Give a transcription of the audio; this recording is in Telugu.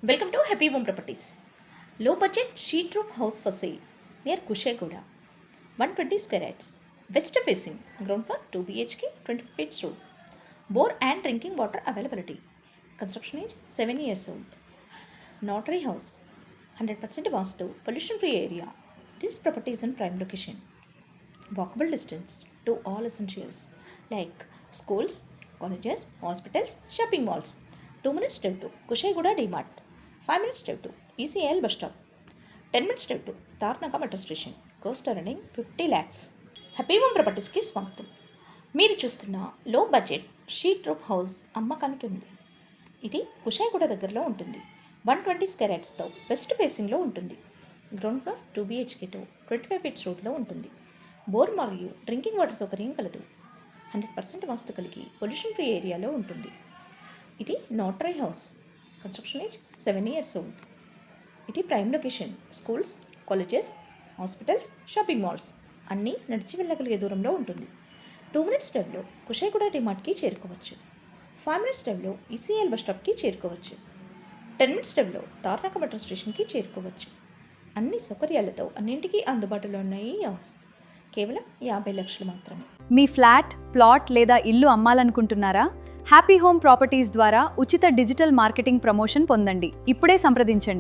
Welcome to Happy Home Properties. Low budget sheet roof house for sale near Kushagoda. 120 square yards. West facing. Ground floor 2 BHK 20 feet road. Bore and drinking water availability. Construction age 7 years old. Notary house. 100% vastu. Pollution free area. This property is in prime location. Walkable distance to all essentials like schools, colleges, hospitals, shopping malls. 2 minutes drive to Kushagoda DMart. 5 minutes drive to ECL bus stop. 10 minutes drive to Tarnaga metro station. Cost earning 50 lakhs. Happy home ప్రాపర్టీస్కి స్వాగతం. మీరు చూస్తున్న లో బడ్జెట్ షీట్ రూఫ్ హౌస్ అమ్మకానికి ఉంది. ఇది కుషాయిగూడ దగ్గరలో ఉంటుంది. 120 స్క్వేర్ యార్డ్స్తో వెస్ట్ ఫేసింగ్లో ఉంటుంది. గ్రౌండ్ ఫ్లోర్ 2 BHKతో 25 ఫీట్స్ రోడ్లో ఉంటుంది. బోర్ మరియు డ్రింకింగ్ వాటర్ సౌకర్యం కలదు. 100% వాస్తు కలిగి పొల్యూషన్ ఫ్రీ ఏరియాలో ఉంటుంది. ఇది notary house. Construction age 7 years old. ఇది prime location. Schools, colleges, hospitals, shopping malls అన్నీ నడిచి వెళ్ళగలిగే దూరంలో ఉంటుంది. 2 minutes డ్రైవ్లో కుషాయిగూడ డిమార్ట్కి చేరుకోవచ్చు. 5 minutes డ్రైవ్లో ఈసీఎల్ బస్ స్టాప్కి చేరుకోవచ్చు. 10 minutes డ్రైవ్లో తార్నాక మెట్రో స్టేషన్కి చేరుకోవచ్చు. అన్ని సౌకర్యాలతో అన్నింటికీ అందుబాటులో ఉన్నాయి ఈ హౌస్. కేవలం 50 లక్షలు మాత్రమే. మీ ఫ్లాట్, ప్లాట్ లేదా ఇల్లు అమ్మాలనుకుంటున్నారా? హ్యాపీ హోమ్ ప్రాపర్టీస్ ద్వారా ఉచిత డిజిటల్ మార్కెటింగ్ ప్రమోషన్ పొందండి. ఇప్పుడే సంప్రదించండి.